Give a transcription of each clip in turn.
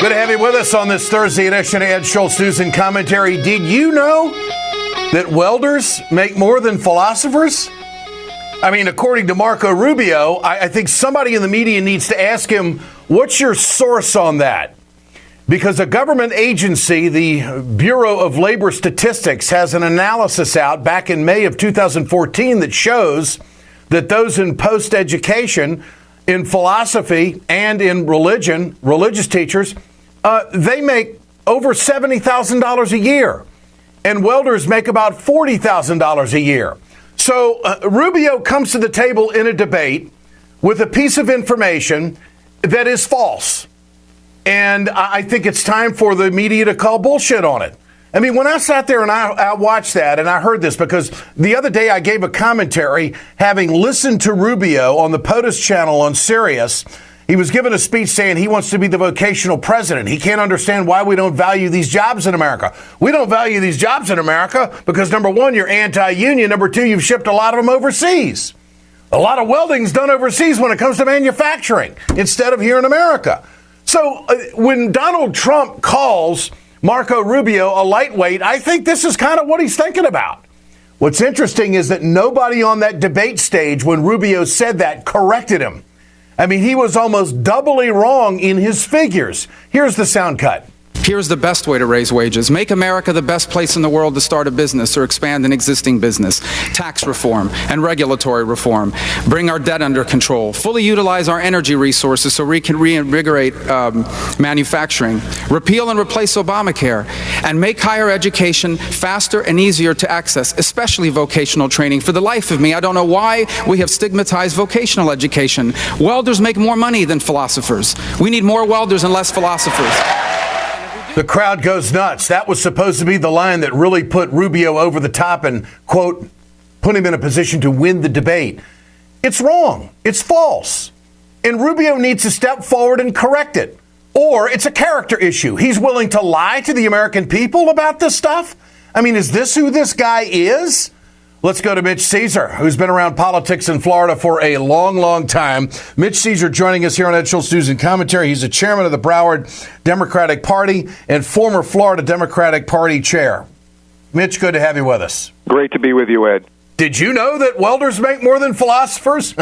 Good to have you with us on this Thursday edition of Ed Schultz News and Commentary. Did you know that welders make more than philosophers? I mean, according to Marco Rubio, I think somebody in the media needs to ask him, what's your source on that? Because a government agency, the Bureau of Labor Statistics, has an analysis out back in May of 2014 that shows that those in post-education, in philosophy and in religion, religious teachers, they make over $70,000 a year, and welders make about $40,000 a year. So Rubio comes to the table in a debate with a piece of information that is false, and I think it's time for the media to call bullshit on it. I mean, when I sat there and I watched that and I heard this, because the other day I gave a commentary having listened to Rubio on the POTUS channel on Sirius. He was given a speech saying he wants to be the vocational president. He can't understand why we don't value these jobs in America. We don't value these jobs in America because, number one, you're anti-union. Number two, you've shipped a lot of them overseas. A lot of welding's done overseas when it comes to manufacturing instead of here in America. So when Donald Trump calls Marco Rubio a lightweight, I think this is kind of what he's thinking about. What's interesting is that nobody on that debate stage when Rubio said that corrected him. I mean, he was almost doubly wrong in his figures. Here's the sound cut. Here's the best way to raise wages. Make America the best place in the world to start a business or expand an existing business. Tax reform and regulatory reform. Bring our debt under control. Fully utilize our energy resources so we can reinvigorate manufacturing. Repeal and replace Obamacare. And make higher education faster and easier to access, especially vocational training. For the life of me, I don't know why we have stigmatized vocational education. Welders make more money than philosophers. We need more welders and less philosophers. The crowd goes nuts. That was supposed to be the line that really put Rubio over the top and, quote, put him in a position to win the debate. It's wrong. It's false. And Rubio needs to step forward and correct it. Or it's a character issue. He's willing to lie to the American people about this stuff? I mean, is this who this guy is? Let's go to Mitch Caesar, who's been around politics in Florida for a long, long time. Mitch Caesar joining us here on Ed Schultz News and Commentary. He's the chairman of the Broward Democratic Party and former Florida Democratic Party chair. Mitch, good to have you with us. Great to be with you, Ed. Did you know that welders make more than philosophers?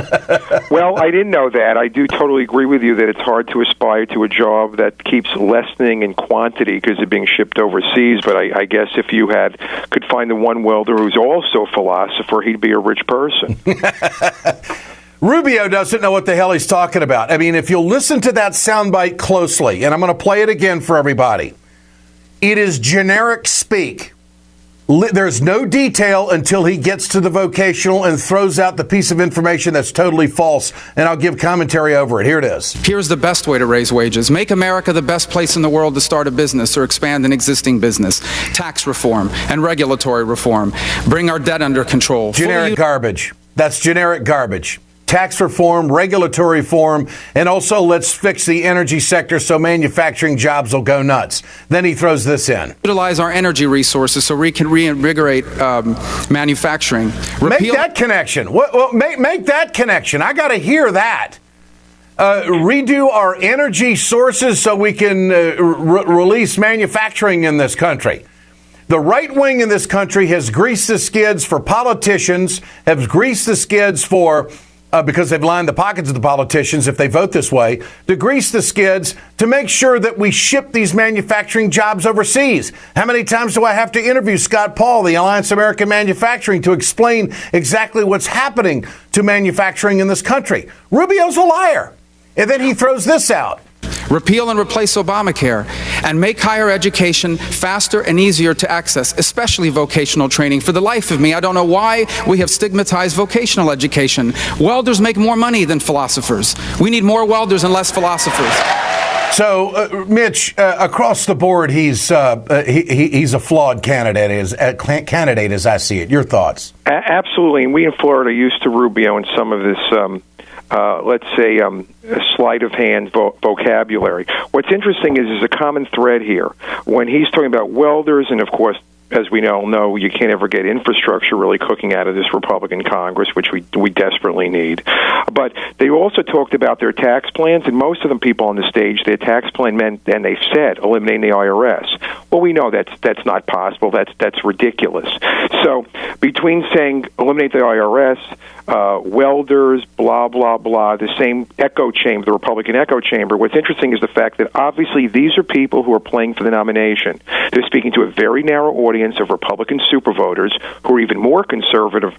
Well, I didn't know that. I do totally agree with you that it's hard to aspire to a job that keeps lessening in quantity because of being shipped overseas. But I guess if you could find the one welder who's also a philosopher, he'd be a rich person. Rubio doesn't know what the hell he's talking about. I mean, if you'll listen to that soundbite closely, and I'm going to play it again for everybody, it is generic speak. There's no detail until he gets to the vocational and throws out the piece of information that's totally false. And I'll give commentary over it. Here it is. Here's the best way to raise wages. Make America the best place in the world to start a business or expand an existing business. Tax reform and regulatory reform. Bring our debt under control. Generic garbage. That's generic garbage. Tax reform, regulatory reform, and also let's fix the energy sector so manufacturing jobs will go nuts. Then he throws this in. Utilize our energy resources so we can reinvigorate manufacturing. Make that connection. Well, make that connection. I got to hear that. Redo our energy sources so we can release manufacturing in this country. The right wing in this country has greased the skids for politicians, have greased the skids for because they've lined the pockets of the politicians if they vote this way, to grease the skids to make sure that we ship these manufacturing jobs overseas. How many times do I have to interview Scott Paul, the Alliance of American Manufacturing, to explain exactly what's happening to manufacturing in this country? Rubio's a liar. And then he throws this out. Repeal and replace Obamacare, and make higher education faster and easier to access, especially vocational training. For the life of me, I don't know why we have stigmatized vocational education. Welders make more money than philosophers. We need more welders and less philosophers. So, Mitch, across the board, he's a flawed candidate, as I see it. Your thoughts? Absolutely. And we in Florida are used to Rubio and some of this let's say, sleight of hand vocabulary. What's interesting is there's a common thread here. When he's talking about welders and, of course, as we all know, you can't ever get infrastructure really cooking out of this Republican Congress, which we desperately need. But they also talked about their tax plans, and most of the people on the stage, their tax plan meant, and they've said, eliminating the IRS. Well, we know that's not possible. That's ridiculous. So between saying eliminate the IRS, welders, blah, blah, blah, the same echo chamber, the Republican echo chamber, what's interesting is the fact that obviously these are people who are playing for the nomination. They're speaking to a very narrow audience of Republican supervoters who are even more conservative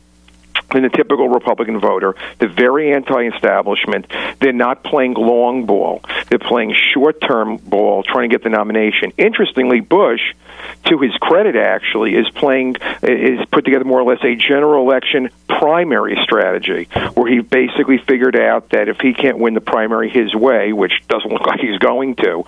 than the typical Republican voter. They're very anti-establishment. They're not playing long ball. They're playing short-term ball, trying to get the nomination. Interestingly, Bush, to his credit, actually, is put together more or less a general election primary strategy, where he basically figured out that if he can't win the primary his way, which doesn't look like he's going to,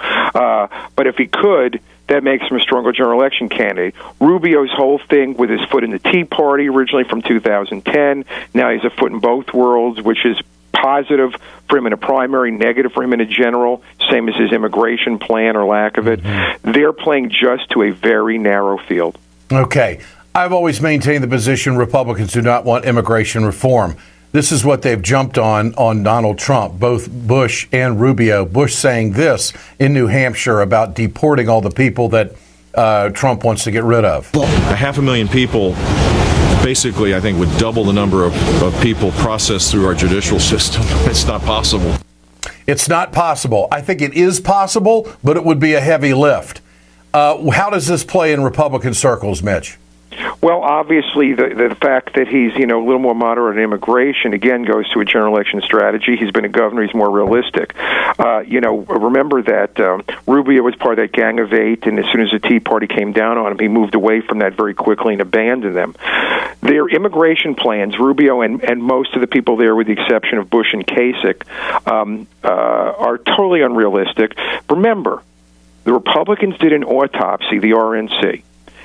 but if he could, that makes him a stronger general election candidate. Rubio's whole thing with his foot in the Tea Party originally from 2010, now he's a foot in both worlds, which is positive for him in a primary, negative for him in a general, same as his immigration plan or lack of it. Mm-hmm. They're playing just to a very narrow field. Okay. I've always maintained the position Republicans do not want immigration reform. This is what they've jumped on Donald Trump, both Bush and Rubio. Bush saying this in New Hampshire about deporting all the people that Trump wants to get rid of. 500,000 people basically, I think, would double the number of people processed through our judicial system. It's not possible. It's not possible. I think it is possible, but it would be a heavy lift. How does this play in Republican circles, Mitch? Well, obviously, the fact that he's, a little more moderate on immigration, again, goes to a general election strategy. He's been a governor. He's more realistic. Remember that Rubio was part of that Gang of Eight, and as soon as the Tea Party came down on him, he moved away from that very quickly and abandoned them. Their immigration plans, Rubio and most of the people there, with the exception of Bush and Kasich, are totally unrealistic. Remember, the Republicans did an autopsy, the RNC.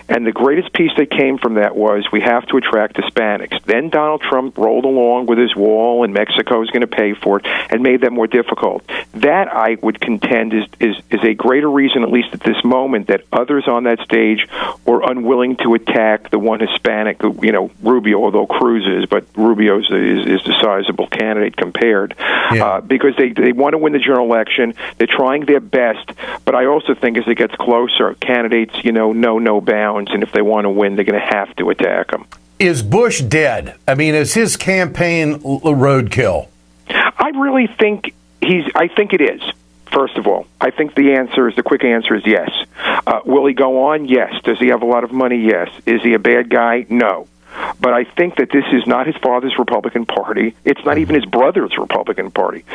And the greatest piece that came from that was we have to attract Hispanics. Then Donald Trump rolled along with his wall, and Mexico is going to pay for it, and made that more difficult. That, I would contend, is a greater reason, at least at this moment, that others on that stage were unwilling to attack the one Hispanic, Rubio, although Cruz is, but Rubio is the sizable candidate compared, because they want to win the general election. They're trying their best, but I also think as it gets closer, candidates, know no bounds. And if they want to win, they're going to have to attack him. Is Bush dead? I mean, is his campaign roadkill? I really think I think it is. First of all, I think the quick answer is yes. Will he go on? Yes. Does he have a lot of money? Yes. Is he a bad guy? No. But I think that this is not his father's Republican Party. It's not even his brother's Republican Party.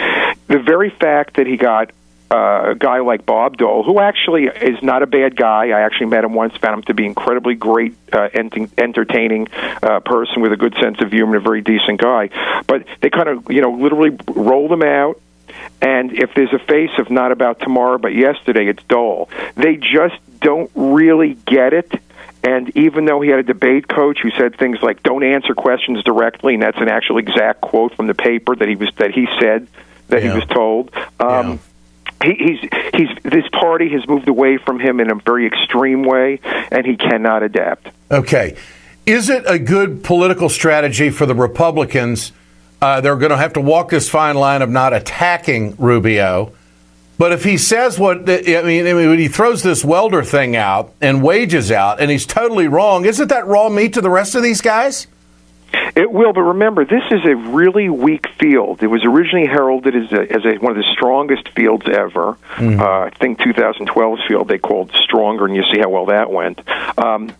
The very fact that he got a guy like Bob Dole, who actually is not a bad guy. I actually met him once, found him to be incredibly great, entertaining person with a good sense of humor and a very decent guy. But they kind of, literally rolled him out. And if there's a face of not about tomorrow but yesterday, it's Dole. They just don't really get it. And even though he had a debate coach who said things like, don't answer questions directly, and that's an actual exact quote from the paper that he said he was told. This party has moved away from him in a very extreme way, and he cannot adapt. Okay. Is it a good political strategy for the Republicans? They're going to have to walk this fine line of not attacking Rubio. But if he says when he throws this welder thing out and wages out, and he's totally wrong, isn't that raw meat to the rest of these guys? It will, but remember, this is a really weak field. It was originally heralded as one of the strongest fields ever. Mm-hmm. I think 2012's field they called stronger, and you see how well that went.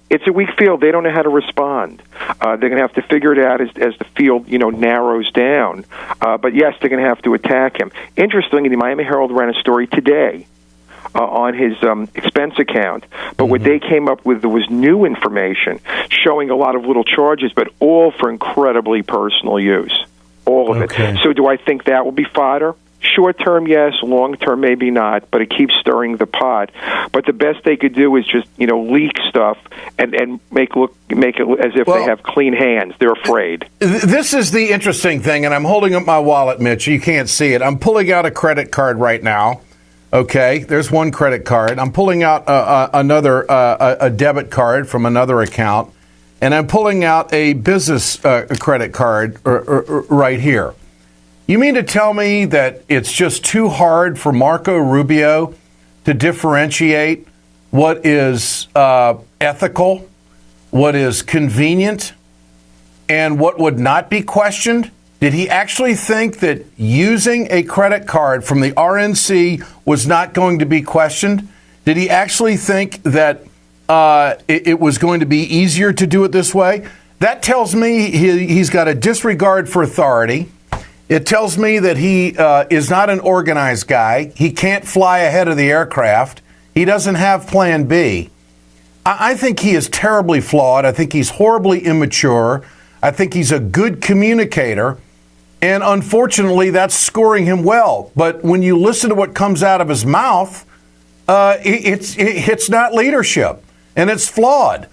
It's a weak field. They don't know how to respond. They're going to have to figure it out as the field, narrows down. But yes, they're going to have to attack him. Interestingly, the Miami Herald ran a story today on his expense account. But what they came up with, there was new information showing a lot of little charges, but all for incredibly personal use. All of it. So do I think that will be fodder? Short term, yes. Long term, maybe not. But it keeps stirring the pot. But the best they could do is just, leak stuff and make it as if they have clean hands. They're afraid. This is the interesting thing, and I'm holding up my wallet, Mitch. You can't see it. I'm pulling out a credit card right now. Okay, there's one credit card. I'm pulling out another a debit card from another account, and I'm pulling out a business credit card right here. You mean to tell me that it's just too hard for Marco Rubio to differentiate what is ethical, what is convenient, and what would not be questioned? Did he actually think that using a credit card from the RNC was not going to be questioned? Did he actually think that it was going to be easier to do it this way? That tells me he's got a disregard for authority. It tells me that he is not an organized guy. He can't fly ahead of the aircraft. He doesn't have plan B. I think he is terribly flawed. I think he's horribly immature. I think he's a good communicator. And unfortunately, that's scoring him well. But when you listen to what comes out of his mouth, it's not leadership, and it's flawed.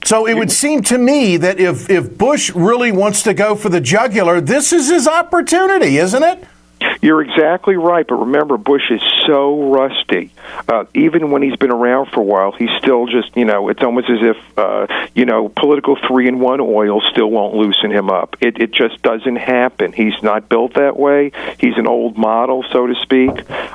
So it would seem to me that if Bush really wants to go for the jugular, this is his opportunity, isn't it? You're exactly right, but remember, Bush is so rusty. Even when he's been around for a while, he's still just, it's almost as if, political 3-in-1 oil still won't loosen him up. It just doesn't happen. He's not built that way. He's an old model, so to speak,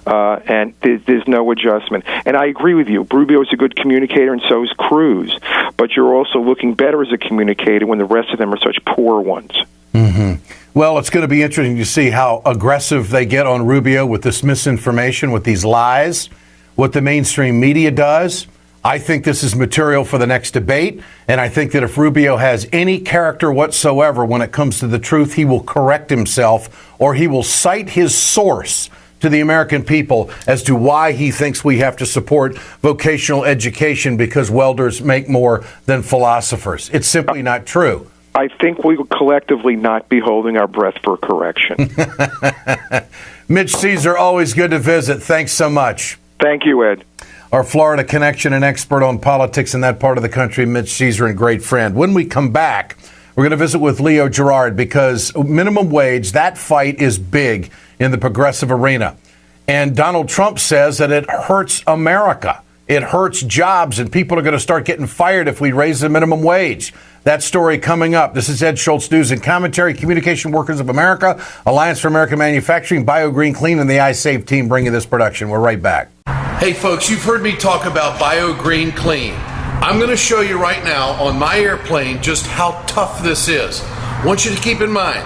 and there's no adjustment. And I agree with you. Rubio is a good communicator, and so is Cruz. But you're also looking better as a communicator when the rest of them are such poor ones. Mm-hmm. Well, it's going to be interesting to see how aggressive they get on Rubio with this misinformation, with these lies, what the mainstream media does. I think this is material for the next debate, and I think that if Rubio has any character whatsoever when it comes to the truth, he will correct himself, or he will cite his source to the American people as to why he thinks we have to support vocational education because welders make more than philosophers. It's simply not true. I think we will collectively not be holding our breath for correction. Mitch Caesar, always good to visit. Thanks so much. Thank you, Ed. Our Florida connection and expert on politics in that part of the country, Mitch Caesar, and great friend. When we come back, we're going to visit with Leo Gerard because minimum wage, that fight is big in the progressive arena. And Donald Trump says that it hurts America. It hurts jobs, and people are going to start getting fired if we raise the minimum wage. That story coming up. This is Ed Schultz News and Commentary. Communication Workers of America, Alliance for American Manufacturing, BioGreen Clean, and the iSave team bringing this production. We're right back. Hey, folks, you've heard me talk about BioGreen Clean. I'm going to show you right now on my airplane just how tough this is. I want you to keep in mind,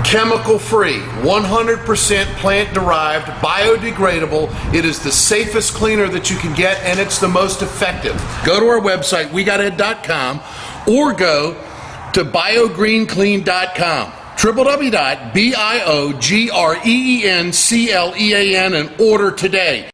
chemical-free, 100% plant-derived, biodegradable. It is the safest cleaner that you can get, and it's the most effective. Go to our website, wegoted.com, or go to biogreenclean.com. www.biogreenclean and order today.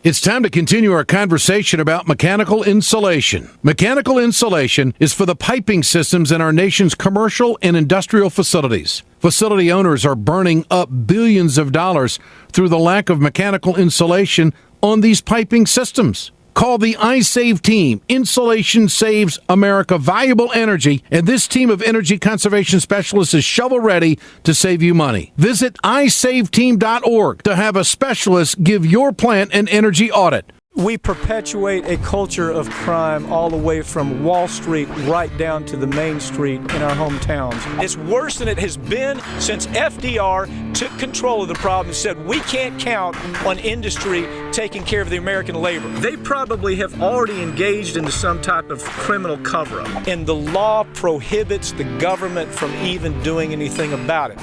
It's time to continue our conversation about mechanical insulation. Mechanical insulation is for the piping systems in our nation's commercial and industrial facilities. Facility owners are burning up billions of dollars through the lack of mechanical insulation on these piping systems. Call the iSave team. Insulation saves America valuable energy, and this team of energy conservation specialists is shovel-ready to save you money. Visit iSaveTeam.org to have a specialist give your plant an energy audit. We perpetuate a culture of crime all the way from Wall Street right down to the main street in our hometowns. It's worse than it has been since FDR took control of the problem and said we can't count on industry taking care of the American labor. They probably have already engaged into some type of criminal cover-up, and the law prohibits the government from even doing anything about it.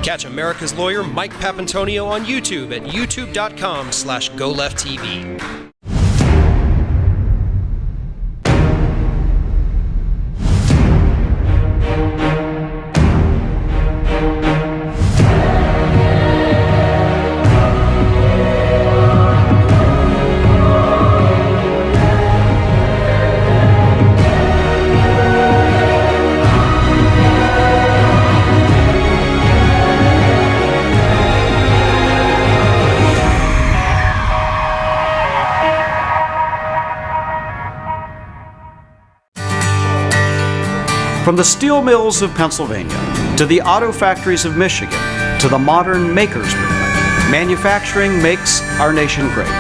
Catch America's lawyer Mike Papantonio on YouTube at youtube.com/GoLeftTV. From the steel mills of Pennsylvania, to the auto factories of Michigan, to the modern makers movement. Manufacturing makes our nation great.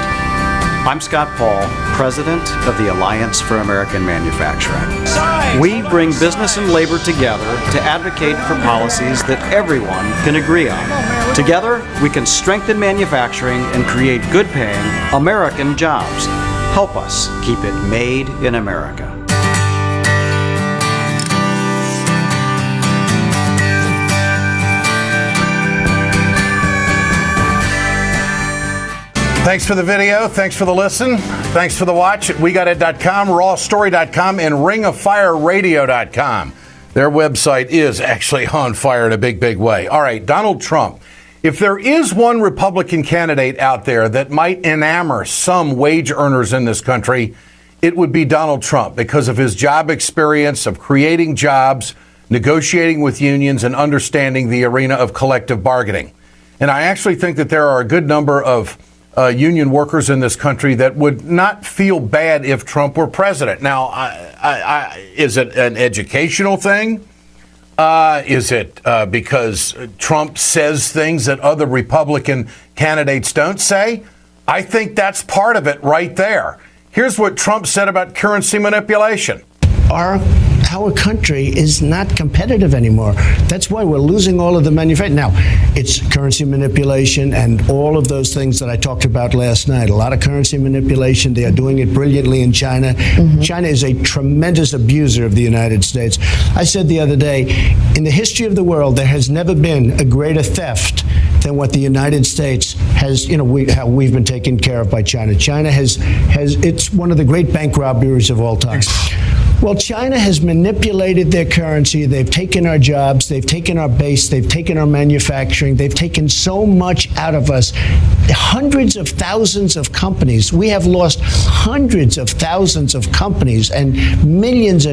I'm Scott Paul, president of the Alliance for American Manufacturing. We bring business and labor together to advocate for policies that everyone can agree on. Together, we can strengthen manufacturing and create good-paying American jobs. Help us keep it made in America. Thanks for the video. Thanks for the listen. Thanks for the watch at WeGotIt.com, RawStory.com, and RingOfFireRadio.com. Their website is actually on fire in a big, big way. All right, Donald Trump. If there is one Republican candidate out there that might enamor some wage earners in this country, it would be Donald Trump because of his job experience of creating jobs, negotiating with unions, and understanding the arena of collective bargaining. And I actually think that there are a good number of union workers in this country that would not feel bad if Trump were president. Now, is it an educational thing? Is it because Trump says things that other Republican candidates don't say? I think that's part of it right there. Here's what Trump said about currency manipulation. Our country is not competitive anymore. That's why we're losing all of the manufacturing. Now, it's currency manipulation and all of those things that I talked about last night. A lot of currency manipulation. They are doing it brilliantly in China. Mm-hmm. China is a tremendous abuser of the United States. I said the other day, in the history of the world, there has never been a greater theft than what the United States has, how we've been taken care of by China. China it's one of the great bank robberies of all time. Well, China has manipulated their currency. They've taken our jobs. They've taken our base. They've taken our manufacturing. They've taken so much out of us. Hundreds of thousands of companies. We have lost hundreds of thousands of companies and millions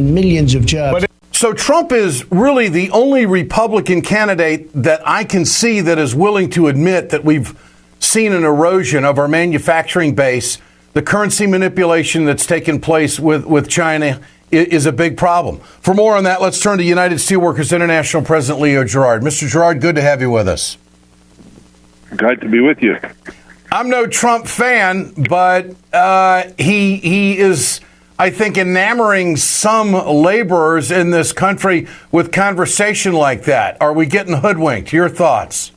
of jobs. So Trump is really the only Republican candidate that I can see that is willing to admit that we've seen an erosion of our manufacturing base. The currency manipulation that's taken place with China is a big problem. For more on that, let's turn to United Steelworkers International President Leo Gerard. Mr. Gerard, good to have you with us. Glad to be with you. I'm no Trump fan, but he is, I think, enamoring some laborers in this country with conversation like that. Are we getting hoodwinked? Your thoughts?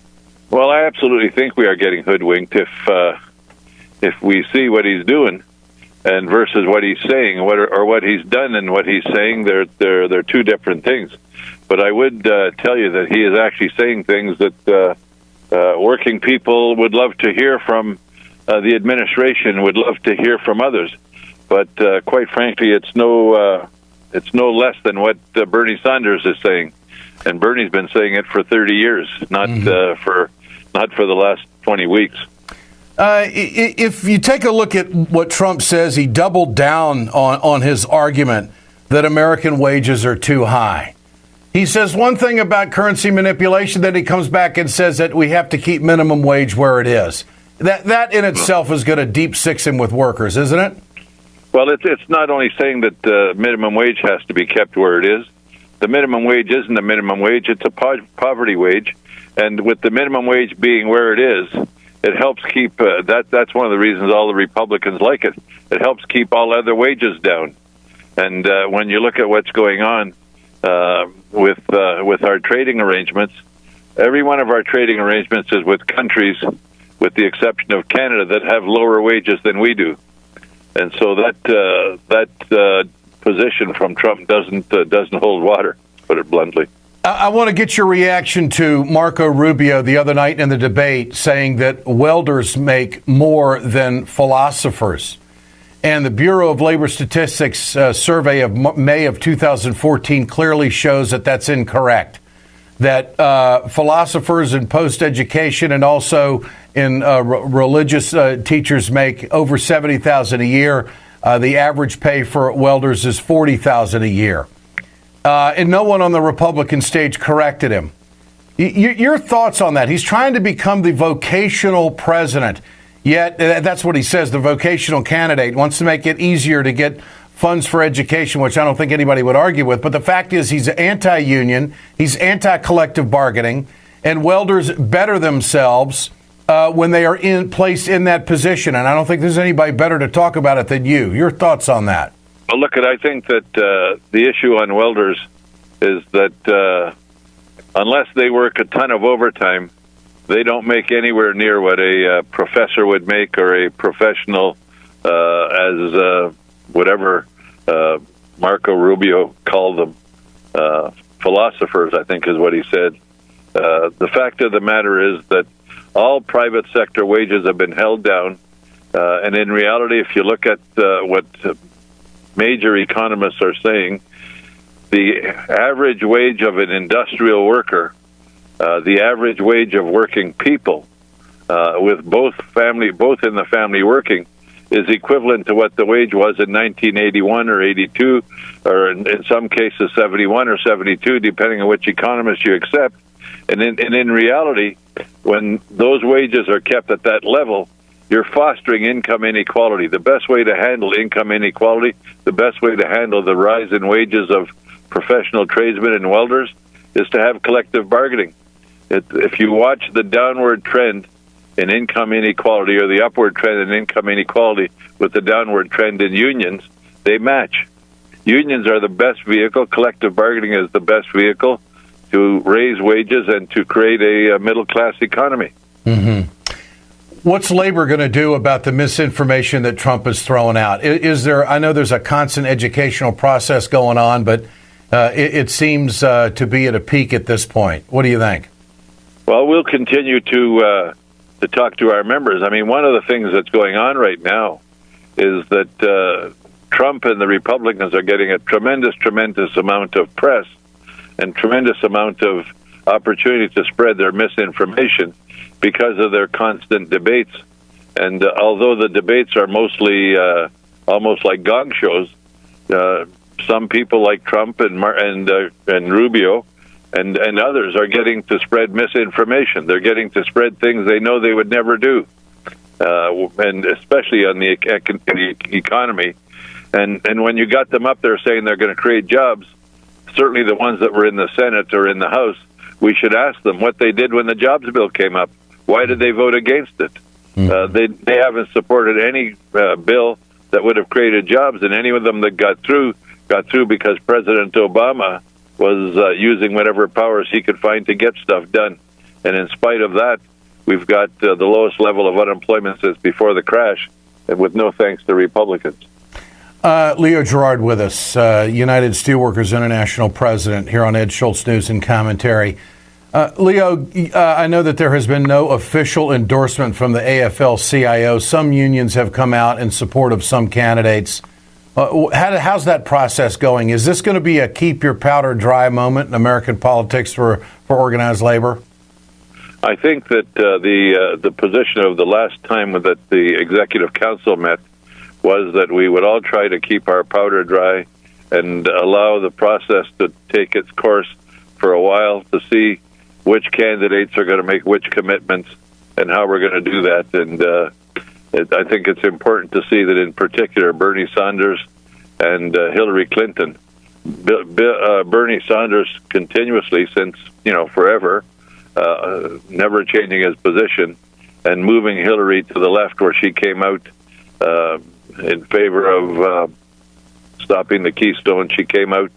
Well, I absolutely think we are getting hoodwinked if we see what he's doing and versus what he's saying, or what he's done and what he's saying. They're two different things. But I would tell you that he is actually saying things that working people would love to hear from the administration, would love to hear from others. But quite frankly, it's no less than what Bernie Sanders is saying, and Bernie's been saying it for 30 years, not for the last 20 weeks. If you take a look at what Trump says, he doubled down on his argument that American wages are too high. He says one thing about currency manipulation, then he comes back and says that we have to keep minimum wage where it is. That in itself is going to deep six him with workers, isn't it? Well, it's not only saying that the minimum wage has to be kept where it is. The minimum wage isn't a minimum wage; it's a poverty wage. And with the minimum wage being where it is, it helps keep that's one of the reasons all the Republicans like it. It helps keep all other wages down. And when you look at what's going on with our trading arrangements, every one of our trading arrangements is with countries, with the exception of Canada, that have lower wages than we do. And so that position from Trump doesn't hold water, to put it bluntly. I want to get your reaction to Marco Rubio the other night in the debate saying that welders make more than philosophers. And the Bureau of Labor Statistics survey of May of 2014 clearly shows that that's incorrect. That philosophers in post-education and also in religious teachers make over $70,000 a year. The average pay for welders is $40,000 a year. And no one on the Republican stage corrected him. Your thoughts on that? He's trying to become the vocational president, yet that's what he says, the vocational candidate wants to make it easier to get funds for education, which I don't think anybody would argue with. But the fact is he's anti-union, he's anti-collective bargaining, and welders better themselves when they are placed in that position. And I don't think there's anybody better to talk about it than you. Your thoughts on that? Well, look, I think that the issue on welders is that unless they work a ton of overtime, they don't make anywhere near what a professor would make or a professional as whatever Marco Rubio called them, philosophers, I think is what he said. The fact of the matter is that all private sector wages have been held down, and in reality, if you look at what major economists are saying, the average wage of an industrial worker, the average wage of working people, with both in the family working, is equivalent to what the wage was in 1981 or 82, or in some cases 71 or 72, depending on which economist you accept. And in reality, when those wages are kept at that level, you're fostering income inequality. The best way to handle income inequality, the best way to handle the rise in wages of professional tradesmen and welders is to have collective bargaining. If you watch the downward trend in income inequality or the upward trend in income inequality with the downward trend in unions, they match. Unions are the best vehicle. Collective bargaining is the best vehicle to raise wages and to create a middle-class economy. Mm-hmm. What's labor going to do about the misinformation that Trump is throwing out? Is there? I know there's a constant educational process going on, but it seems to be at a peak at this point. What do you think? Well, we'll continue to talk to our members. I mean, one of the things that's going on right now is that Trump and the Republicans are getting a tremendous amount of press and tremendous amount of opportunity to spread their misinformation because of their constant debates. And although the debates are mostly almost like gong shows, some people like Trump and Rubio and others are getting to spread misinformation. They're getting to spread things they know they would never do, and especially on the economy. And when you got them up there saying they're going to create jobs, certainly the ones that were in the Senate or in the House, we should ask them what they did when the jobs bill came up. Why did they vote against it? They haven't supported any bill that would have created jobs, and any of them that got through because President Obama was using whatever powers he could find to get stuff done. And in spite of that, we've got the lowest level of unemployment since before the crash, and with no thanks to Republicans. Leo Gerard with us, United Steelworkers International President, here on Ed Schultz News and Commentary. Leo, I know that there has been no official endorsement from the AFL-CIO. Some unions have come out in support of some candidates. How's that process going? Is this going to be a keep your powder dry moment in American politics for organized labor? I think that the position of the last time that the Executive Council met was that we would all try to keep our powder dry and allow the process to take its course for a while to see which candidates are going to make which commitments and how we're going to do that. And I think it's important to see that in particular Bernie Sanders and Hillary Clinton, Bernie Sanders continuously since, forever, never changing his position and moving Hillary to the left where she came out in favor of stopping the Keystone. She came out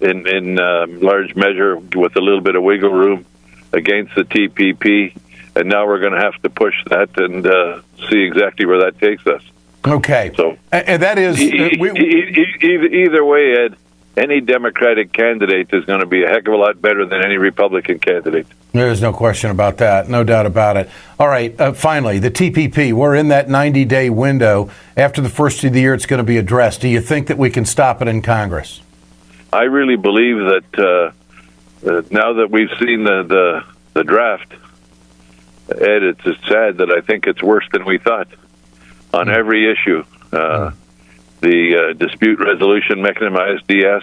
in large measure with a little bit of wiggle room against the TPP, and now we're going to have to push that and see exactly where that takes us. Okay. So, and that is either way, Ed, any Democratic candidate is going to be a heck of a lot better than any Republican candidate. There's no question about that. No doubt about it. All right. Finally, the TPP. We're in that 90-day window. After the first of the year, it's going to be addressed. Do you think that we can stop it in Congress? I really believe that now that we've seen the draft, Ed, it's sad that I think it's worse than we thought on every issue. The dispute resolution mechanism, ISDS,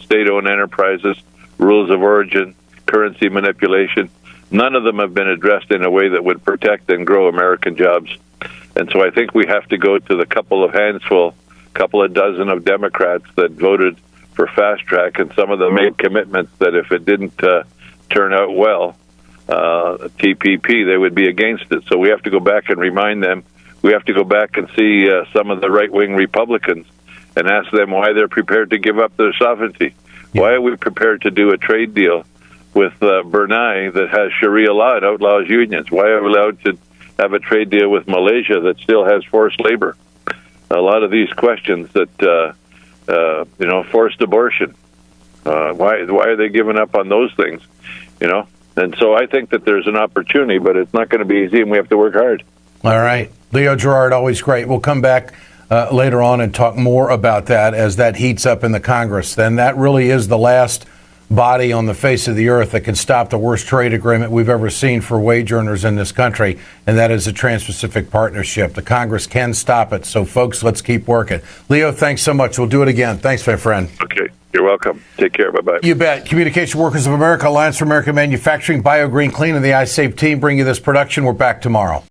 state-owned enterprises, rules of origin, currency manipulation, none of them have been addressed in a way that would protect and grow American jobs. And so I think we have to go to the couple of dozen of Democrats that voted for fast track, and some of them made commitments that if it didn't turn out well, TPP, they would be against it. So we have to go back and remind them. We have to go back and see some of the right-wing Republicans and ask them why they're prepared to give up their sovereignty. Yeah. Why are we prepared to do a trade deal with Brunei that has Sharia law and outlaws unions? Why are we allowed to have a trade deal with Malaysia that still has forced labor? A lot of these questions that, forced abortion. Why are they giving up on those things? And so I think that there's an opportunity, but it's not going to be easy, and we have to work hard. All right. Leo Gerard, always great. We'll come back later on and talk more about that as that heats up in the Congress. Then that really is the last body on the face of the earth that can stop the worst trade agreement we've ever seen for wage earners in this country, and that is the Trans-Pacific Partnership. The Congress can stop it. So, folks, let's keep working. Leo, thanks so much. We'll do it again. Thanks, my friend. Okay. You're welcome. Take care. Bye-bye. You bet. Communication Workers of America, Alliance for American Manufacturing, BioGreen Clean, and the iSafe team bring you this production. We're back tomorrow.